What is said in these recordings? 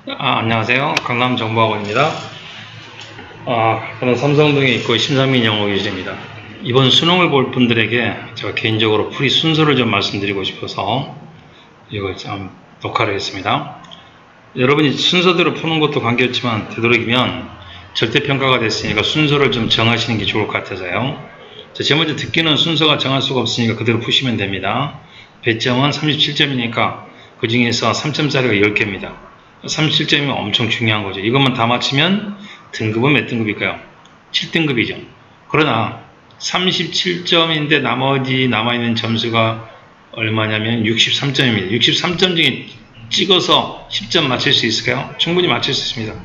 안녕하세요. 강남정보학원입니다. 저는 삼성동에 있고 심상민 영어교수입니다. 이번 수능을 볼 분들에게 제가 개인적으로 풀이 순서를 좀 말씀드리고 싶어서 이걸 좀 녹화를 했습니다. 여러분이 순서대로 푸는 것도 관계없지만 되도록이면 절대평가가 됐으니까 순서를 좀 정하시는 게 좋을 것 같아서요. 제일 먼저 듣기는 순서가 정할 수가 없으니까 그대로 푸시면 됩니다. 배점은 37점이니까 그 중에서 3점짜리가 10개입니다. 37점이면 엄청 중요한 거죠. 이것만 다 맞히면 등급은 몇 등급일까요? 7등급이죠. 그러나 37점인데 나머지 남아있는 점수가 얼마냐면 63점입니다. 63점 중에 찍어서 10점 맞힐 수 있을까요? 충분히 맞힐 수 있습니다.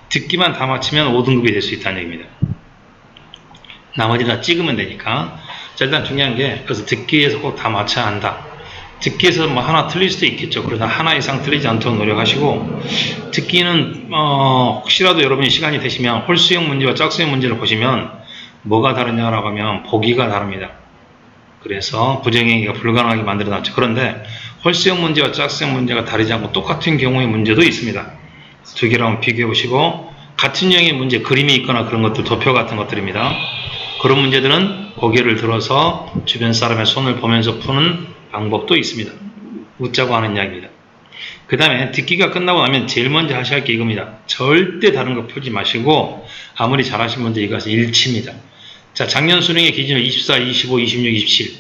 듣기만 다 맞히면 5등급이 될 수 있다는 얘기입니다. 나머지 다 찍으면 되니까. 자, 일단 중요한 게, 그래서 듣기에서 꼭 다 맞춰야 한다. 듣기에서 뭐 하나 틀릴 수도 있겠죠. 그러나 하나 이상 틀리지 않도록 노력하시고, 듣기는 혹시라도 여러분이 시간이 되시면 홀수형 문제와 짝수형 문제를 보시면 뭐가 다르냐라고 하면 보기가 다릅니다. 그래서 부정행위가 불가능하게 만들어놨죠. 그런데 홀수형 문제와 짝수형 문제가 다르지 않고 똑같은 경우의 문제도 있습니다. 두 개를 한번 비교해 보시고, 같은 형의 문제, 그림이 있거나 그런 것들, 도표 같은 것들입니다. 그런 문제들은 고개를 들어서 주변 사람의 손을 보면서 푸는 방법도 있습니다. 웃자고 하는 이야기입니다. 그 다음에 듣기가 끝나고 나면 제일 먼저 하셔야 할 게 이겁니다. 절대 다른 거 풀지 마시고 아무리 잘하신 분들 이것은 일치입니다. 자, 작년 수능의 기준으로 24, 25, 26, 27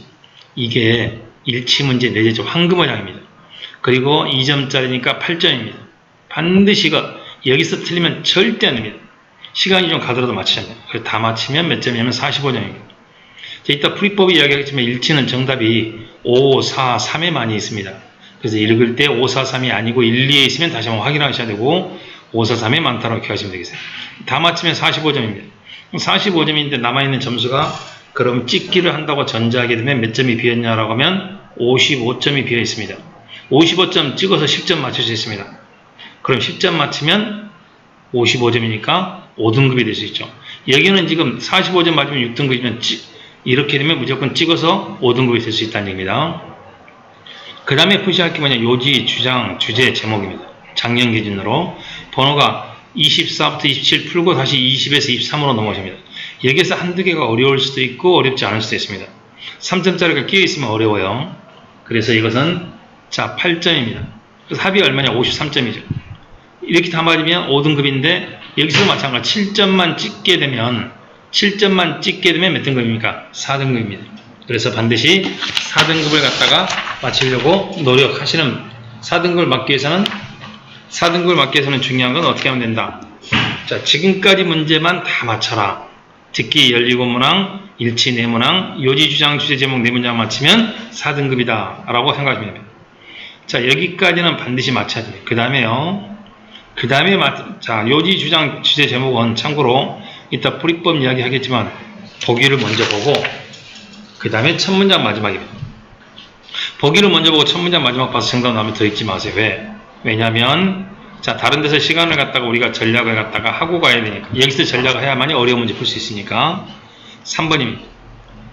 이게 일치 문제 4개 황금어장입니다. 그리고 2점짜리니까 8점입니다. 반드시 여기서 틀리면 절대 안 됩니다. 시간이 좀 가더라도 맞추셔야 돼요. 다 맞히면 몇 점이냐면 45점입니다. 이따 풀이법이 이야기하겠지만 일치는 정답이 5, 4, 3에 많이 있습니다. 그래서 읽을 때 5, 4, 3이 아니고 1, 2에 있으면 다시 한번 확인하셔야 되고 5, 4, 3에 많다고 기억하시면 되겠어요. 다 맞히면 45점입니다. 45점인데 남아있는 점수가 그럼 찍기를 한다고 전제하게 되면 몇 점이 비었냐라고 하면 55점이 비어 있습니다. 55점 찍어서 10점 맞출 수 있습니다. 그럼 10점 맞히면 55점이니까 5등급이 될 수 있죠. 여기는 지금 45점 맞으면 6등급이면 이렇게 되면 무조건 찍어서 5등급이 될 수 있다는 얘기입니다. 그 다음에 푸시할 게 뭐냐, 요지, 주장, 주제, 제목입니다. 작년 기준으로 번호가 24부터 27 풀고 다시 20에서 23으로 넘어집니다. 여기에서 한두 개가 어려울 수도 있고 어렵지 않을 수도 있습니다. 3점짜리가 끼어있으면 어려워요. 그래서 이것은 자 8점입니다. 그래서 합이 얼마냐, 53점이죠. 이렇게 다 맞으면 5등급인데 여기서도 마찬가지 7점만 찍게 되면 몇 등급입니까? 4등급입니다. 그래서 반드시 4등급을 갖다가 맞추려고 노력하시는, 4등급을 맞기 위해서는 중요한 건 어떻게 하면 된다. 자, 지금까지 문제만 다 맞춰라. 듣기 17문항, 일치 4문항, 요지, 주장, 주제, 제목 4문장 맞추면 4등급이다 라고 생각하시면 됩니다. 자, 여기까지는 반드시 맞춰야 됩니다. 그 다음에요. 자, 요지, 주장, 주제, 제목은 참고로 이따 풀이법 이야기 하겠지만 보기를 먼저 보고 그 다음에 첫 문장 마지막입니다. 보기를 먼저 보고 첫 문장 마지막 봐서 정답 나오면 더 읽지 마세요. 왜? 왜냐면 자, 다른 데서 시간을 갖다가 우리가 전략을 갖다가 하고 가야 되니까, 여기서 전략을 해야만이 어려운 문제 풀 수 있으니까. 3번입니다.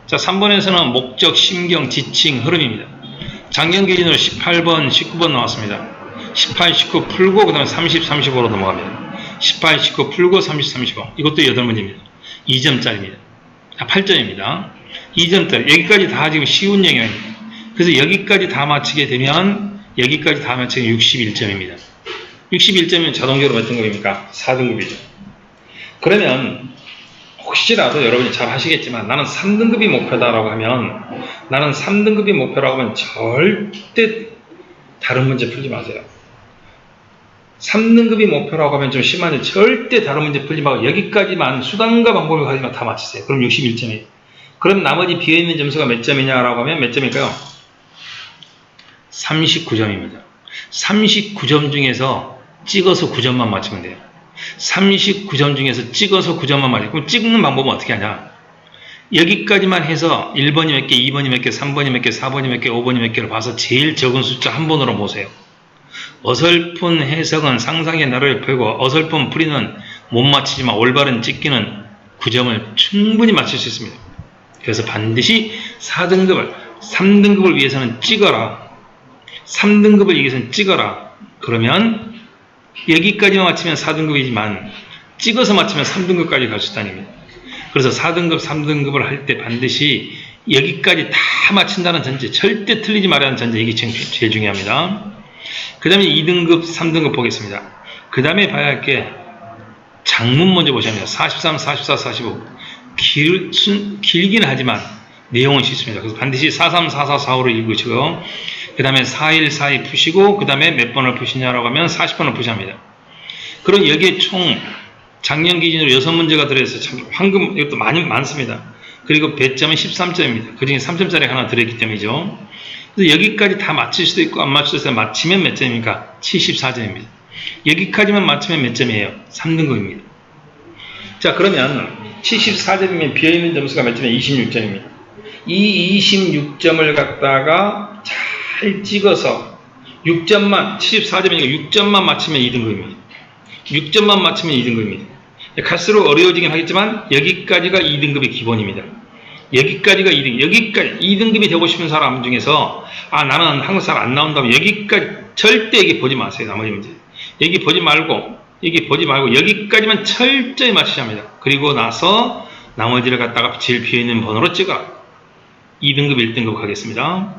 자, 3번에서는 목적, 심경, 지칭, 흐름입니다. 작년 기준으로 18번, 19번 나왔습니다. 18, 19 풀고 그 다음에 30, 35로 넘어갑니다. 18, 19 풀고 30, 35 이것도 8문제입니다. 2점짜리입니다. 8점입니다. 2점짜리 여기까지 다 지금 쉬운 영역입니다. 그래서 여기까지 다 맞히게 되면 61점입니다. 61점이면 자동적으로 몇 등급입니까? 4등급이죠. 그러면 혹시라도 여러분이 잘 하시겠지만 나는 3등급이 목표다라고 하면, 나는 3등급이 목표라고 하면 절대 다른 문제 풀지 마세요. 3등급이 목표라고 하면 좀 심한데 절대 다른 문제 풀지 말고 여기까지만 수단과 방법을 가지고 다 맞추세요. 그럼 61점이에요. 그럼 나머지 비어있는 점수가 몇 점이냐라고 하면 몇 점일까요? 39점입니다. 39점 중에서 찍어서 9점만 맞추면 돼요. 39점 중에서 찍어서 9점만 맞추면, 그럼 찍는 방법은 어떻게 하냐? 여기까지만 해서 1번이 몇 개, 2번이 몇 개, 3번이 몇 개, 4번이 몇 개, 5번이 몇 개를 봐서 제일 적은 숫자 한 번으로 모세요. 어설픈 해석은 상상의 나를 펴고 어설픈 풀이는 못 맞히지만 올바른 찍기는 9점을 충분히 맞출 수 있습니다. 그래서 반드시 3등급을 위해서는 찍어라. 3등급을 위해서는 찍어라. 그러면 여기까지만 맞추면 4등급이지만 찍어서 맞추면 3등급까지 갈 수 있다는 얘기입니다. 그래서 4등급, 3등급을 할 때 반드시 여기까지 다 맞춘다는 전제, 절대 틀리지 말라는 전제, 이게 제일 중요합니다. 그 다음에 2등급, 3등급 보겠습니다. 그 다음에 봐야 할 게 장문 먼저 보셔야 합니다. 43, 44, 45. 길긴 하지만 내용은 쉽습니다. 그래서 반드시 43, 44, 45를 읽으시고, 그 다음에 41, 42 푸시고, 그 다음에 몇 번을 푸시냐라고 하면 40번을 푸셔야 합니다. 그럼 여기에 총 작년 기준으로 6문제가 들어있어서 황금, 이것도 많습니다. 그리고 배점은 13점입니다. 그 중에 3점짜리 하나 들어있기 때문이죠. 그래서 여기까지 다 맞출 수도 있고 안 맞출 수도 있고, 맞히면 몇 점입니까? 74점입니다. 여기까지만 맞추면 몇 점이에요? 3등급입니다. 자, 그러면 74점이면 비어있는 점수가 몇 점이에요? 26점입니다. 이 26점을 갖다가 잘 찍어서 6점만, 74점이니까 6점만 맞추면 2등급입니다. 6점만 맞추면 2등급입니다. 갈수록 어려워지긴 하겠지만 여기까지가 2등급의 기본입니다. 여기까지가 2등급, 여기까지 2등급이 되고 싶은 사람 중에서 나는 한국 사람 안 나온다면 여기까지 절대 여기 보지 마세요. 나머지 문제 여기 보지 말고 여기까지만 철저히 맞추셔야 합니다. 그리고 나서 나머지를 갖다가 제일 비어있는 번호로 찍어 2등급, 1등급 하겠습니다.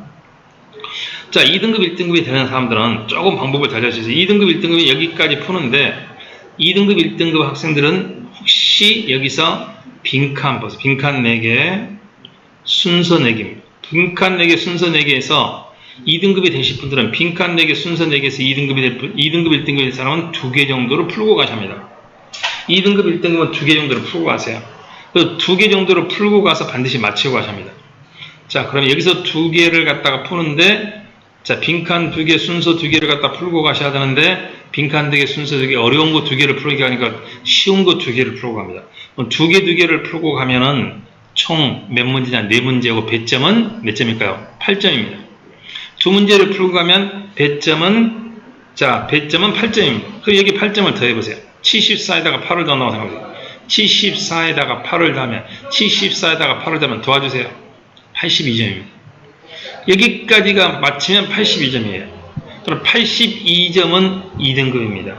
자, 2등급, 1등급이 되는 사람들은 조금 방법을 잘 잡으셔서 2등급, 1등급이 여기까지 푸는데 2등급, 1등급 학생들은 혹시 여기서 빈칸 보세요. 빈칸 4개, 순서 4개입니다. 빈칸 4개, 순서 4개에서 2등급이 되실 분들은 빈칸 4개, 순서 4개에서 2등급, 1등급이 될 사람은 2개 정도를 풀고 가십니다. 2등급, 1등급은 2개 정도를 풀고 가세요. 그래서 2개 정도를 풀고 가서 반드시 맞추고 가십니다. 자, 그럼 여기서 2개를 갖다가 푸는데, 자, 빈칸 2개, 순서 2개를 갖다 풀고 가셔야 되는데, 빈칸 2개, 순서 2개, 어려운 거 2개를 풀고 가니까 쉬운 거 2개를 풀고 갑니다. 2개, 2개를 풀고 가면은 총 몇 문제냐? 4문제고 배점은 몇 점일까요? 8점입니다. 2문제를 풀고 가면 배점은 8점입니다. 그럼 여기 8점을 더해보세요. 74에다가 8을 더한다고 생각하세요. 74에다가 8을 더하면, 74에다가 8을 더하면 도와주세요. 82점입니다. 여기까지가 맞추면 82점이에요. 그럼 82점은 2등급입니다.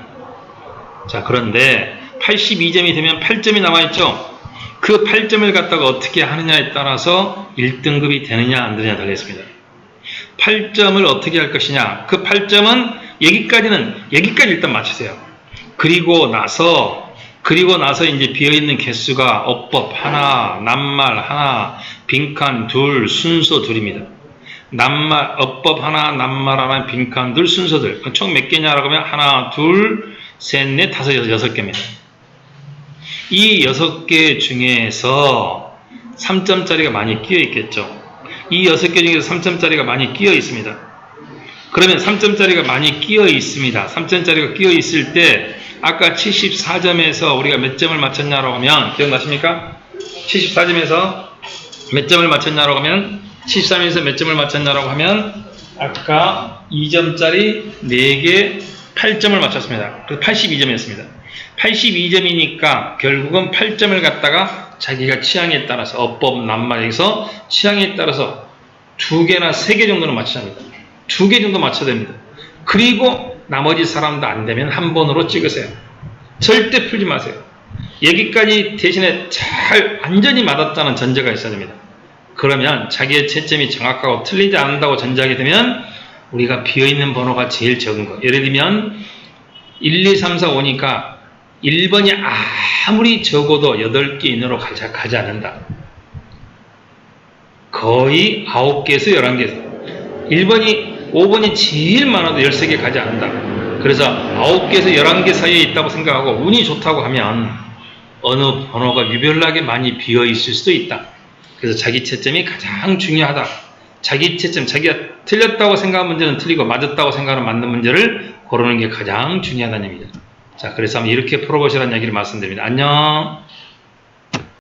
자, 그런데 82점이 되면 8점이 남아있죠? 그 8점을 갖다가 어떻게 하느냐에 따라서 1등급이 되느냐 안 되느냐 달려있습니다. 8점을 어떻게 할 것이냐? 그 8점은 여기까지 일단 맞추세요. 그리고 나서 이제 비어있는 개수가 어법 하나, 낱말 하나, 빈칸 둘, 순서 둘입니다. 어법 하나, 낱말 하나, 빈칸 둘, 순서 둘. 총 몇 개냐라고 하면 하나, 둘, 셋, 넷, 다섯, 여섯 개입니다. 이 6개 중에서 3점짜리가 많이 끼어 있겠죠. 이 6개 중에서 3점짜리가 많이 끼어 있습니다. 그러면 3점짜리가 많이 끼어 있습니다. 3점짜리가 끼어 있을 때 아까 74점에서 우리가 몇 점을 맞췄냐라고 하면 기억나십니까? 74점에서 몇 점을 맞췄냐라고 하면 73에서 몇 점을 맞췄냐라고 하면 아까 2점짜리 4개 8점을 맞췄습니다. 그래서 82점이었습니다. 82점이니까 결국은 8점을 갖다가 자기가 취향에 따라서 어법 낱말에서 취향에 따라서 2개나 3개 정도는 맞춰야 합니다. 2개 정도 맞춰야 됩니다. 그리고 나머지 사람도 안 되면 한 번으로 찍으세요. 절대 풀지 마세요. 여기까지 대신에 잘 완전히 맞았다는 전제가 있어야 됩니다. 그러면 자기의 채점이 정확하고 틀리지 않는다고 전제하게 되면 우리가 비어있는 번호가 제일 적은 거. 예를 들면 1, 2, 3, 4, 5니까 1번이 아무리 적어도 8개 이내로 가지 않는다. 거의 9개에서 11개에서 5번이 제일 많아도 13개 가지 않는다. 그래서 9개에서 11개 사이에 있다고 생각하고 운이 좋다고 하면 어느 번호가 유별나게 많이 비어있을 수도 있다. 그래서 자기 채점이 가장 중요하다. 자기 채점, 자기가 틀렸다고 생각한 문제는 틀리고 맞았다고 생각하는 맞는 문제를 고르는 게 가장 중요하다는 얘기입니다. 자, 그래서 한번 이렇게 풀어보시라는 얘기를 말씀드립니다. 안녕.